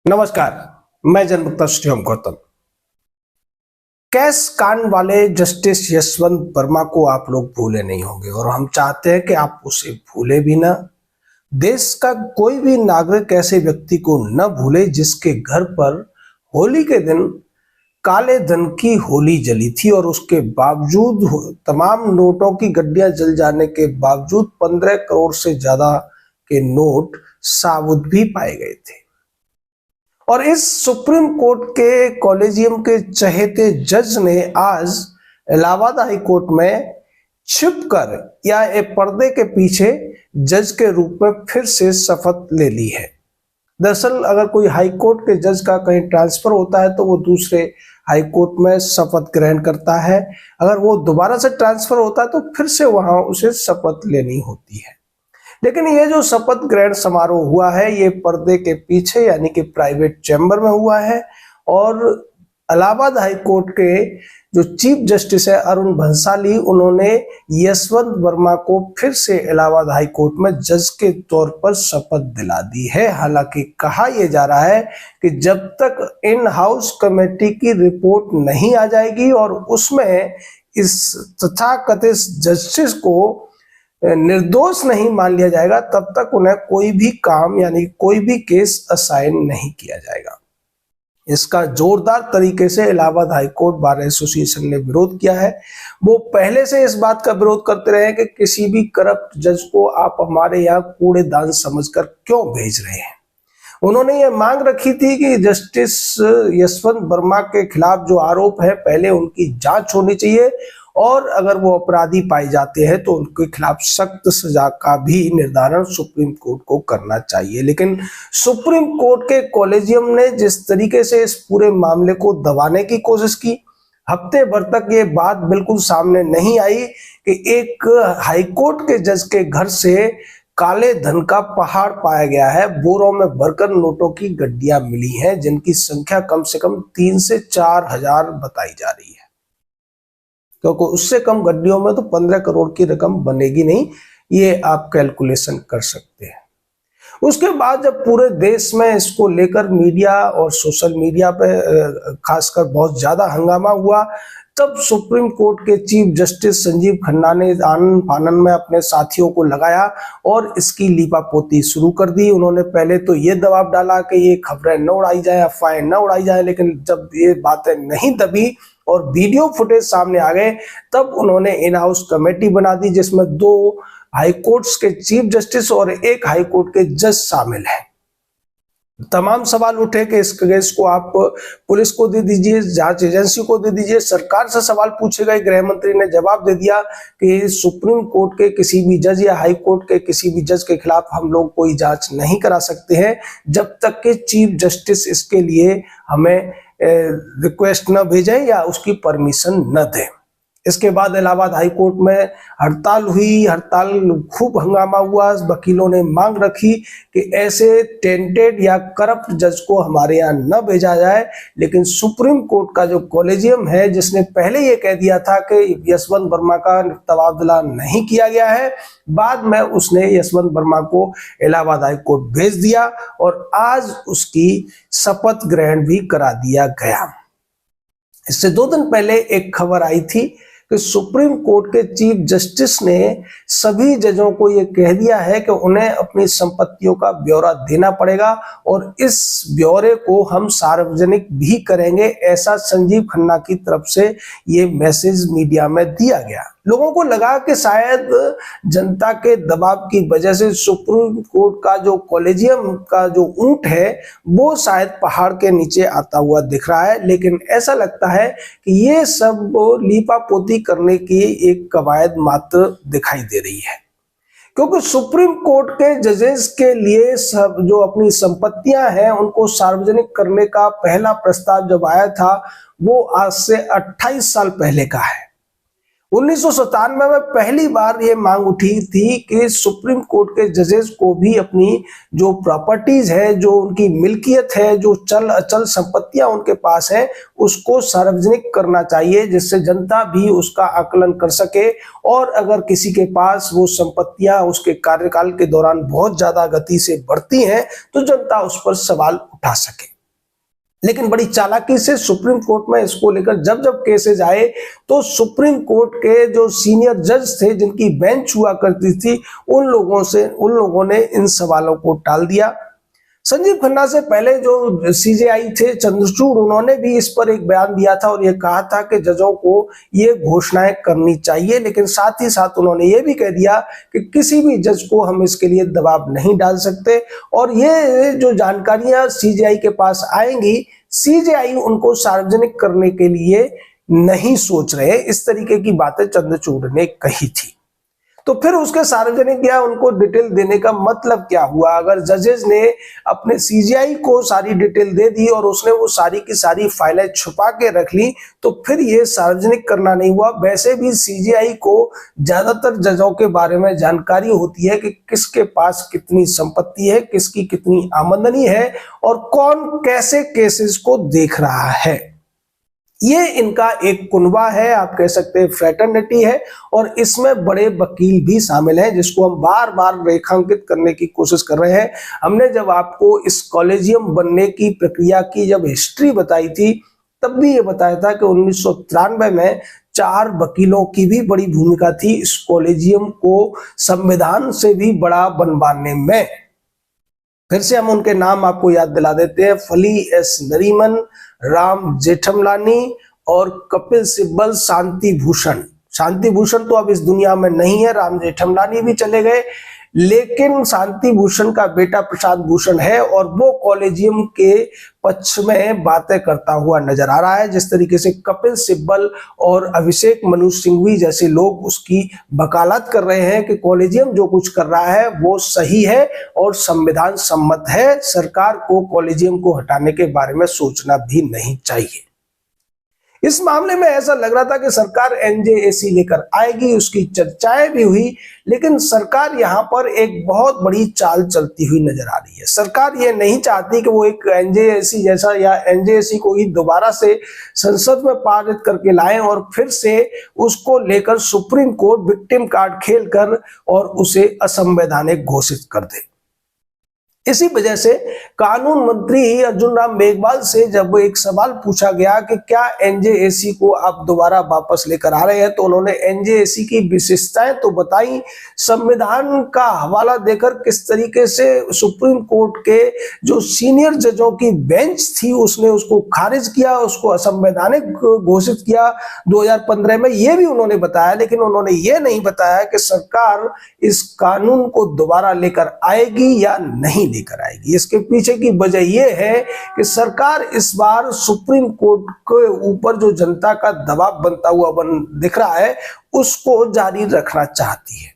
नमस्कार, मैं जनमुक्ता श्रीराम गौतम। कैश कांड वाले जस्टिस यशवंत वर्मा को आप लोग भूले नहीं होंगे और हम चाहते हैं कि आप उसे भूले भी ना। देश का कोई भी नागरिक ऐसे व्यक्ति को न भूले जिसके घर पर होली के दिन काले धन की होली जली थी और उसके बावजूद तमाम नोटों की गड्डियां जल जाने के बावजूद 15 करोड़ से ज्यादा के नोट साबुत भी पाए गए थे। और इस सुप्रीम कोर्ट के कॉलेजियम के चहेते जज ने आज इलाहाबाद हाई कोर्ट में छिपकर या एक पर्दे के पीछे जज के रूप में फिर से शपथ ले ली है। दरअसल अगर कोई हाई कोर्ट के जज का कहीं ट्रांसफर होता है तो वो दूसरे हाई कोर्ट में शपथ ग्रहण करता है। अगर वो दोबारा से ट्रांसफर होता है तो फिर से वहां उसे शपथ लेनी होती है। लेकिन ये जो शपथ ग्रहण समारोह हुआ है ये पर्दे के पीछे यानी कि प्राइवेट चैम्बर में हुआ है और इलाहाबाद हाई कोर्ट के जो चीफ जस्टिस है अरुण भंसाली, उन्होंने यशवंत वर्मा को फिर से इलाहाबाद हाई कोर्ट में जज के तौर पर शपथ दिला दी है। हालांकि कहा यह जा रहा है कि जब तक इन हाउस कमेटी की रिपोर्ट नहीं आ जाएगी और उसमें इस तथाकथित जस्टिस को निर्दोष नहीं मान लिया जाएगा तब तक उन्हें कोई भी काम यानी कोई भी केस असाइन नहीं किया जाएगा। इसका जोरदार तरीके से Allahabad high court bar association ने विरोध किया है। वो पहले से इस बात का विरोध करते रहे कि किसी भी करप्ट जज को आप हमारे यहाँ कूड़ेदान समझकर क्यों भेज रहे हैं। उन्होंने ये मांग रखी थी कि जस्टिस यशवंत वर्मा के खिलाफ जो आरोप है पहले उनकी जांच होनी चाहिए और अगर वो अपराधी पाए जाते हैं तो उनके खिलाफ सख्त सजा का भी निर्धारण सुप्रीम कोर्ट को करना चाहिए। लेकिन सुप्रीम कोर्ट के कॉलेजियम ने जिस तरीके से इस पूरे मामले को दबाने की कोशिश की, हफ्ते भर तक ये बात बिल्कुल सामने नहीं आई कि एक हाईकोर्ट के जज के घर से काले धन का पहाड़ पाया गया है। बोरों में भरकर नोटों की गड्डियां मिली हैं जिनकी संख्या कम से कम 3 से 4 हजार बताई जा रही है, क्योंकि उससे कम गड्डियों में तो 15 करोड़ की रकम बनेगी नहीं, ये आप कैलकुलेशन कर सकते हैं। उसके बाद जब पूरे देश में इसको लेकर मीडिया और सोशल मीडिया पे खासकर बहुत ज्यादा हंगामा हुआ, तब सुप्रीम कोर्ट के चीफ जस्टिस संजीव खन्ना ने आनन फानन में अपने साथियों को लगाया और इसकी लीपापोती शुरू कर दी। उन्होंने पहले तो ये दबाव डाला कि ये खबरें न उड़ाई जाए, अफवाहें न उड़ाई जाए, लेकिन जब ये बातें नहीं दबी और वीडियो फुटेज सामने आ गए तब उन्होंने इन हाउस कमेटी बना दी जिसमें 2 हाई कोर्ट्स के चीफ जस्टिस और 1 हाई कोर्ट के जज शामिल हैं। तमाम सवाल उठे कि इस केस को आप पुलिस को दे दीजिए, जांच एजेंसी को दे दीजिए, सरकार से सवाल पूछे गए। गृह मंत्री ने जवाब दे दिया कि सुप्रीम कोर्ट के किसी भी जज या हाई कोर्ट के किसी भी जज के खिलाफ हम लोग कोई जांच नहीं करा सकते हैं जब तक कि चीफ जस्टिस इसके लिए हमें रिक्वेस्ट न भेजे या उसकी परमिशन न दे। इसके बाद इलाहाबाद हाई कोर्ट में हड़ताल हुई, हड़ताल खूब हंगामा हुआ। वकीलों ने मांग रखी कि ऐसे टेंटेड या करप्ट जज को हमारे यहाँ न भेजा जाए, लेकिन सुप्रीम कोर्ट का जो कॉलेजियम है जिसने पहले ये कह दिया था कि यशवंत वर्मा का तबादला नहीं किया गया है, बाद में उसने यशवंत वर्मा को इलाहाबाद हाई कोर्ट भेज दिया और आज उसकी शपथ ग्रहण भी करा दिया गया। इससे 2 दिन पहले एक खबर आई थी कि सुप्रीम कोर्ट के चीफ जस्टिस ने सभी जजों को यह कह दिया है कि उन्हें अपनी संपत्तियों का ब्यौरा देना पड़ेगा और इस ब्यौरे को हम सार्वजनिक भी करेंगे। ऐसा संजीव खन्ना की तरफ से ये मैसेज मीडिया में दिया गया। लोगों को लगा कि शायद जनता के दबाव की वजह से सुप्रीम कोर्ट का जो कॉलेजियम का जो ऊंट है वो शायद पहाड़ के नीचे आता हुआ दिख रहा है, लेकिन ऐसा लगता है कि ये सब लीपापोती करने की एक कवायद मात्र दिखाई दे रही है। क्योंकि सुप्रीम कोर्ट के जजेस के लिए सब जो अपनी संपत्तियां हैं उनको सार्वजनिक करने का पहला प्रस्ताव जब आया था वो आज से 28 साल पहले का है। 1997 में पहली बार ये मांग उठी थी कि सुप्रीम कोर्ट के जजेस को भी अपनी जो प्रॉपर्टीज है, जो उनकी मिल्कियत है, जो चल अचल संपत्तियां उनके पास है, उसको सार्वजनिक करना चाहिए जिससे जनता भी उसका आकलन कर सके और अगर किसी के पास वो संपत्तियां उसके कार्यकाल के दौरान बहुत ज्यादा गति से बढ़ती हैं तो जनता उस पर सवाल उठा सके। लेकिन बड़ी चालाकी से सुप्रीम कोर्ट में इसको लेकर जब जब केसेज आए तो सुप्रीम कोर्ट के जो सीनियर जज थे जिनकी बेंच हुआ करती थी उन लोगों ने इन सवालों को टाल दिया। संजीव खन्ना से पहले जो सीजेआई थे चंद्रचूड़, उन्होंने भी इस पर एक बयान दिया था और ये कहा था कि जजों को ये घोषणाएं करनी चाहिए, लेकिन साथ ही साथ उन्होंने ये भी कह दिया कि किसी भी जज को हम इसके लिए दबाव नहीं डाल सकते और ये जो जानकारियां सीजेआई के पास आएंगी सीजेआई उनको सार्वजनिक करने के लिए नहीं सोच रहे, इस तरीके की बातें चंद्रचूड़ ने कही थी। तो फिर उसके सार्वजनिक या उनको डिटेल देने का मतलब क्या हुआ? अगर जजेस ने अपने सीजीआई को सारी डिटेल दे दी और उसने वो सारी की सारी फाइलें छुपा के रख ली तो फिर ये सार्वजनिक करना नहीं हुआ। वैसे भी सीजीआई को ज्यादातर जजों के बारे में जानकारी होती है कि किसके पास कितनी संपत्ति है, किसकी कितनी आमदनी है और कौन कैसे केसेस को देख रहा है। ये इनका एक कुनबा है, आप कह सकते हैं फ्रेटर्निटी है और इसमें बड़े वकील भी शामिल हैं जिसको हम बार बार रेखांकित करने की कोशिश कर रहे हैं। हमने जब आपको इस कॉलेजियम बनने की प्रक्रिया की जब हिस्ट्री बताई थी तब भी ये बताया था कि 1993 में 4 वकीलों की भी बड़ी भूमिका थी इस कॉलेजियम को संविधान से भी बड़ा बनवाने में। फिर से हम उनके नाम आपको याद दिला देते हैं, फली एस नरीमन, राम जेठमलानी और कपिल सिब्बल शांति भूषण। शांति भूषण तो अब इस दुनिया में नहीं है, राम जेठमलानी भी चले गए, लेकिन शांति भूषण का बेटा प्रशांत भूषण है और वो कॉलेजियम के पक्ष में बातें करता हुआ नजर आ रहा है। जिस तरीके से कपिल सिब्बल और अभिषेक मनु सिंघवी जैसे लोग उसकी वकालत कर रहे हैं कि कॉलेजियम जो कुछ कर रहा है वो सही है और संविधान सम्मत है, सरकार को कॉलेजियम को हटाने के बारे में सोचना भी नहीं चाहिए। इस मामले में ऐसा लग रहा था कि सरकार एनजेएसी लेकर आएगी, उसकी चर्चाएं भी हुई, लेकिन सरकार यहां पर एक बहुत बड़ी चाल चलती हुई नजर आ रही है। सरकार ये नहीं चाहती कि वो एक एनजेएसी जैसा या एनजेएसी को ही दोबारा से संसद में पारित करके लाएं और फिर से उसको लेकर सुप्रीम कोर्ट विक्टिम कार्ड खेलकर और उसे असंवैधानिक घोषित कर दे। इसी वजह से कानून मंत्री अर्जुन राम मेघवाल से जब एक सवाल पूछा गया कि क्या एनजेएसी को आप दोबारा वापस लेकर आ रहे हैं तो उन्होंने एनजेएसी की विशेषताएं तो बताई, संविधान का हवाला देकर किस तरीके से सुप्रीम कोर्ट के जो सीनियर जजों की बेंच थी उसने उसको खारिज किया, उसको असंवैधानिक घोषित किया 2015 में, ये भी उन्होंने बताया। लेकिन उन्होंने ये नहीं बताया कि सरकार इस कानून को दोबारा लेकर आएगी या नहीं लेकर आएगी। इसके पीछे की वजह यह है कि सरकार इस बार सुप्रीम कोर्ट के ऊपर जो जनता का दबाव बनता हुआ दिख रहा है उसको जारी रखना चाहती है,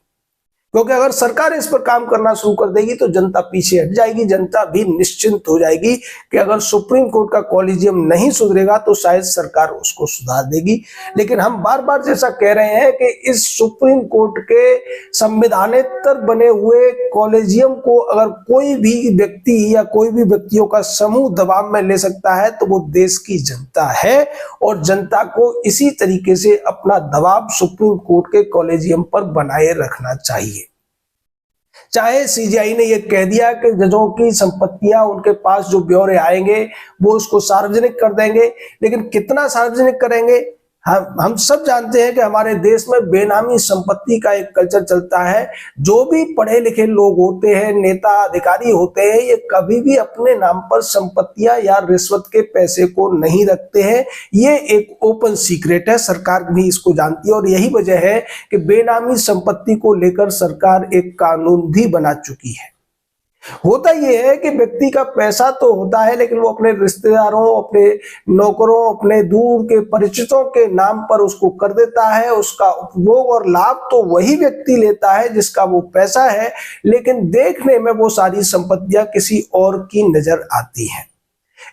क्योंकि अगर सरकार इस पर काम करना शुरू कर देगी तो जनता पीछे हट जाएगी, जनता भी निश्चिंत हो जाएगी कि अगर सुप्रीम कोर्ट का कॉलेजियम नहीं सुधरेगा तो शायद सरकार उसको सुधार देगी। लेकिन हम बार बार जैसा कह रहे हैं कि इस सुप्रीम कोर्ट के संविधानेतर बने हुए कॉलेजियम को अगर कोई भी व्यक्ति या कोई भी व्यक्तियों का समूह दबाव में ले सकता है तो वो देश की जनता है और जनता को इसी तरीके से अपना दबाव सुप्रीम कोर्ट के कॉलेजियम पर बनाए रखना चाहिए। चाहे सीजीआई ने यह कह दिया कि जजों की संपत्तियां उनके पास जो ब्यौरे आएंगे वो उसको सार्वजनिक कर देंगे, लेकिन कितना सार्वजनिक करेंगे? हम सब जानते हैं कि हमारे देश में बेनामी संपत्ति का एक कल्चर चलता है। जो भी पढ़े लिखे लोग होते हैं, नेता अधिकारी होते हैं, ये कभी भी अपने नाम पर संपत्तियां या रिश्वत के पैसे को नहीं रखते हैं। ये एक ओपन सीक्रेट है, सरकार भी इसको जानती है और यही वजह है कि बेनामी संपत्ति को लेकर सरकार एक कानून भी बना चुकी है। होता यह है कि व्यक्ति का पैसा तो होता है लेकिन वो अपने रिश्तेदारों, अपने नौकरों, अपने दूर के परिचितों के नाम पर उसको कर देता है। उसका उपभोग और लाभ तो वही व्यक्ति लेता है जिसका वो पैसा है, लेकिन देखने में वो सारी संपत्तियां किसी और की नजर आती हैं।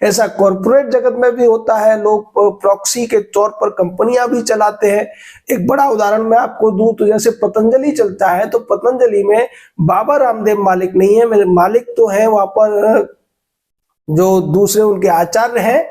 ऐसा कॉर्पोरेट जगत में भी होता है, लोग प्रॉक्सी के तौर पर कंपनियां भी चलाते हैं। एक बड़ा उदाहरण मैं आपको दूं तो जैसे पतंजलि चलता है तो पतंजलि में बाबा रामदेव मालिक नहीं है, मेरे मालिक तो है वहां पर जो दूसरे उनके आचार्य हैं,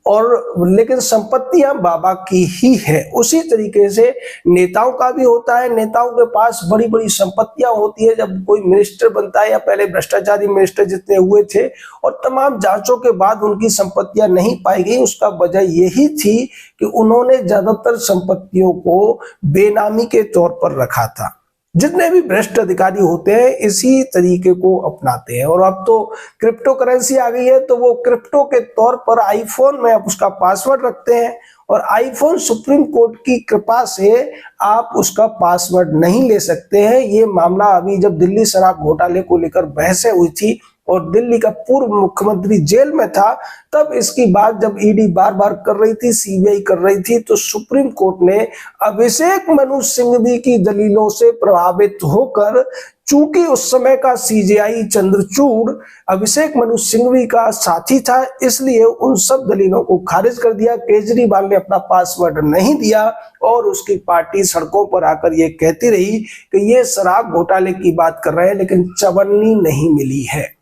और लेकिन संपत्तियां बाबा की ही है। उसी तरीके से नेताओं का भी होता है, नेताओं के पास बड़ी बड़ी संपत्तियां होती है। जब कोई मिनिस्टर बनता है, या पहले भ्रष्टाचारी मिनिस्टर जितने हुए थे और तमाम जांचों के बाद उनकी संपत्तियां नहीं पाई गई, उसका वजह यही थी कि उन्होंने ज्यादातर संपत्तियों को बेनामी के तौर पर रखा था। जितने भी भ्रष्ट अधिकारी होते हैं इसी तरीके को अपनाते हैं। और अब तो क्रिप्टो करेंसी आ गई है, तो वो क्रिप्टो के तौर पर आईफोन में आप उसका पासवर्ड रखते हैं, और आईफोन सुप्रीम कोर्ट की कृपा से आप उसका पासवर्ड नहीं ले सकते हैं। ये मामला अभी जब दिल्ली शराब घोटाले को लेकर बहसें हुई थी और दिल्ली का पूर्व मुख्यमंत्री जेल में था, तब इसकी बात जब ईडी बार बार कर रही थी, सीबीआई कर रही थी, तो सुप्रीम कोर्ट ने अभिषेक मनु सिंघवी की दलीलों से प्रभावित होकर, चूंकि उस समय का सीजेआई चंद्रचूड़ अभिषेक मनु सिंघवी का साथी था, इसलिए उन सब दलीलों को खारिज कर दिया। केजरीवाल ने अपना पासवर्ड नहीं दिया और उसकी पार्टी सड़कों पर आकर ये कहती रही कि ये शराब घोटाले की बात कर रहे हैं, लेकिन चवन्नी नहीं मिली है।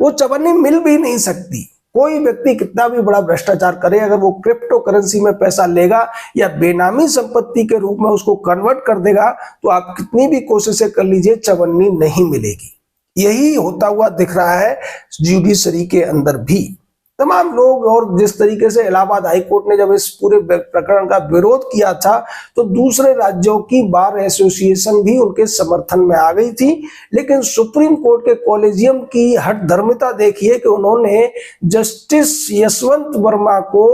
वो चवन्नी मिल भी नहीं सकती। कोई व्यक्ति कितना भी बड़ा भ्रष्टाचार करे, अगर वो क्रिप्टो करेंसी में पैसा लेगा या बेनामी संपत्ति के रूप में उसको कन्वर्ट कर देगा, तो आप कितनी भी कोशिशें कर लीजिए, चवन्नी नहीं मिलेगी। यही होता हुआ दिख रहा है जुडिशरी के अंदर भी। तमाम लोग, और जिस तरीके से इलाहाबाद हाईकोर्ट ने जब इस पूरे प्रकरण का विरोध किया था, तो दूसरे राज्यों की बार एसोसिएशन भी उनके समर्थन में आ गई थी। लेकिन सुप्रीम कोर्ट के कॉलेजियम की हठधर्मिता देखिए कि उन्होंने जस्टिस यशवंत वर्मा को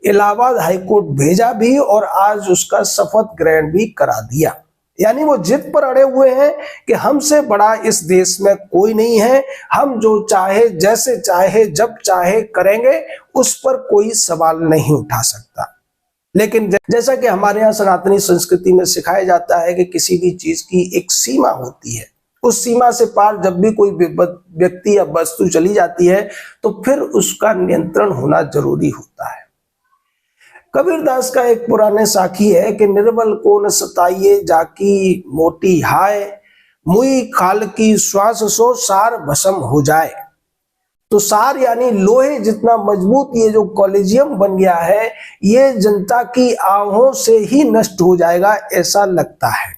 इलाहाबाद हाईकोर्ट भेजा भी और आज उसका शपथ ग्रहण भी करा दिया। यानी वो जिद पर अड़े हुए हैं कि हमसे बड़ा इस देश में कोई नहीं है, हम जो चाहे, जैसे चाहे, जब चाहे करेंगे, उस पर कोई सवाल नहीं उठा सकता। लेकिन जैसा कि हमारे यहाँ सनातनी संस्कृति में सिखाया जाता है कि किसी भी चीज की एक सीमा होती है, उस सीमा से पार जब भी कोई व्यक्ति या वस्तु चली जाती है, तो फिर उसका नियंत्रण होना जरूरी होता है। कबीरदास का एक पुराने साखी है कि निर्बल को न सताइए जाकी मोटी हाय, मुई खाल की श्वास सो सार भस्म हो जाए। तो सार यानी लोहे जितना मजबूत ये जो कॉलेजियम बन गया है, ये जनता की आहों से ही नष्ट हो जाएगा, ऐसा लगता है।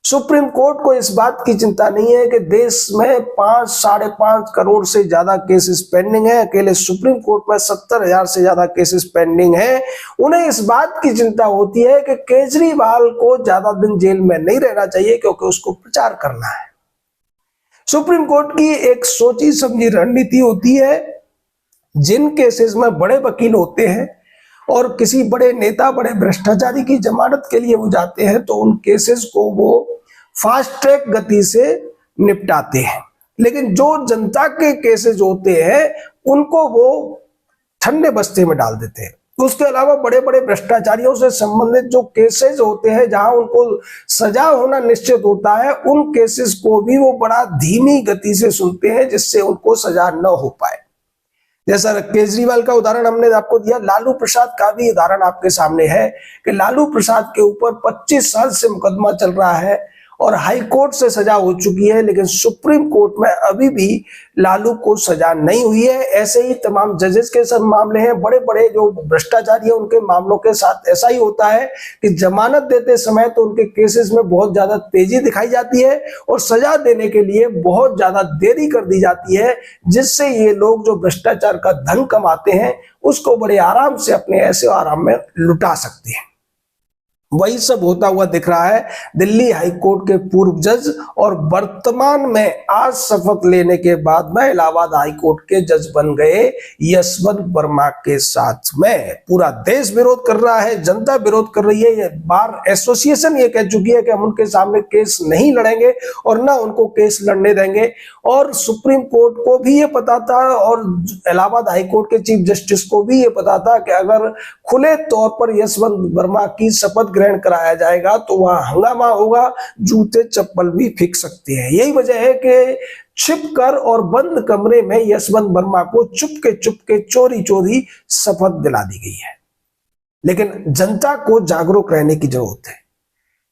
सुप्रीम कोर्ट को इस बात की चिंता नहीं है कि देश में 5-5.5 करोड़ से ज्यादा केसेस पेंडिंग है। अकेले सुप्रीम कोर्ट में 70,000 से ज्यादा केसेस पेंडिंग है। उन्हें इस बात की चिंता होती है कि केजरीवाल को ज्यादा दिन जेल में नहीं रहना चाहिए, क्योंकि उसको प्रचार करना है। सुप्रीम कोर्ट की एक सोची समझी रणनीति होती है। जिन केसेस में बड़े वकील होते हैं और किसी बड़े नेता, बड़े भ्रष्टाचारी की जमानत के लिए वो जाते हैं, तो उन केसेस को वो फास्ट ट्रैक गति से निपटाते हैं। लेकिन जो जनता के केसेस होते हैं उनको वो ठंडे बस्ते में डाल देते हैं। उसके अलावा बड़े बड़े भ्रष्टाचारियों से संबंधित जो केसेस होते हैं, जहां उनको सजा होना निश्चित होता है, उन केसेस को भी वो बड़ा धीमी गति से सुनते हैं, जिससे उनको सजा न हो पाए। जैसा केजरीवाल का उदाहरण हमने आपको दिया, लालू प्रसाद का भी उदाहरण आपके सामने है कि लालू प्रसाद के ऊपर 25 साल से मुकदमा चल रहा है और हाई कोर्ट से सजा हो चुकी है, लेकिन सुप्रीम कोर्ट में अभी भी लालू को सजा नहीं हुई है। ऐसे ही तमाम जजेस के सब मामले हैं। बड़े बड़े जो भ्रष्टाचारी हैं उनके मामलों के साथ ऐसा ही होता है कि जमानत देते समय तो उनके केसेस में बहुत ज्यादा तेजी दिखाई जाती है और सजा देने के लिए बहुत ज्यादा देरी कर दी जाती है, जिससे ये लोग जो भ्रष्टाचार का धन कमाते हैं उसको बड़े आराम से अपने ऐसे आराम में लुटा सकते हैं। वही सब होता हुआ दिख रहा है दिल्ली हाईकोर्ट के पूर्व जज और वर्तमान में आज शपथ लेने के बाद में इलाहाबाद हाईकोर्ट के जज बन गए यशवंत वर्मा के साथ में। पूरा देश विरोध कर रहा है, जनता विरोध कर रही है। ये बार एसोसिएशन ये कह चुकी है कि हम उनके सामने केस नहीं लड़ेंगे और ना उनको केस लड़ने देंगे। और सुप्रीम कोर्ट को भी ये पता था और इलाहाबाद हाईकोर्ट के चीफ जस्टिस को भी ये पता था कि अगर खुले तौर पर यशवंत वर्मा की शपथ ग्रहण कराया जाएगा तो वहां हंगामा होगा, जूते चप्पल भी फेंक सकते हैं। यही वजह है कि छिपकर और बंद कमरे में यशवंत वर्मा को चुपके चोरी चोरी शपथ दिला दी गई है। लेकिन जनता को जागरूक रहने की जरूरत है।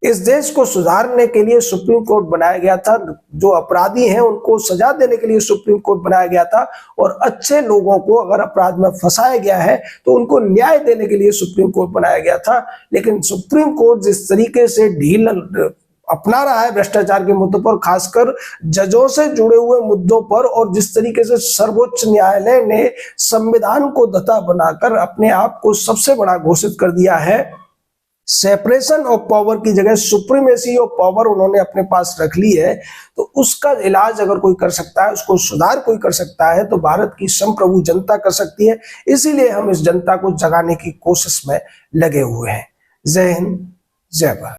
इस देश को सुधारने के लिए सुप्रीम कोर्ट बनाया गया था, जो अपराधी हैं उनको सजा देने के लिए सुप्रीम कोर्ट बनाया गया था, और अच्छे लोगों को अगर अपराध में फंसाया गया है तो उनको न्याय देने के लिए सुप्रीम कोर्ट बनाया गया था। लेकिन सुप्रीम कोर्ट जिस तरीके से ढील अपना रहा है भ्रष्टाचार के मुद्दों पर, खासकर जजों से जुड़े हुए मुद्दों पर, और जिस तरीके से सर्वोच्च न्यायालय ने संविधान को दता बनाकर अपने आप को सबसे बड़ा घोषित कर दिया है, सेपरेशन ऑफ पावर की जगह सुप्रीमेसी ऑफ पावर उन्होंने अपने पास रख ली है, तो उसका इलाज अगर कोई कर सकता है, उसको सुधार कोई कर सकता है, तो भारत की संप्रभु जनता कर सकती है। इसीलिए हम इस जनता को जगाने की कोशिश में लगे हुए हैं। जय हिंद, जय भारत।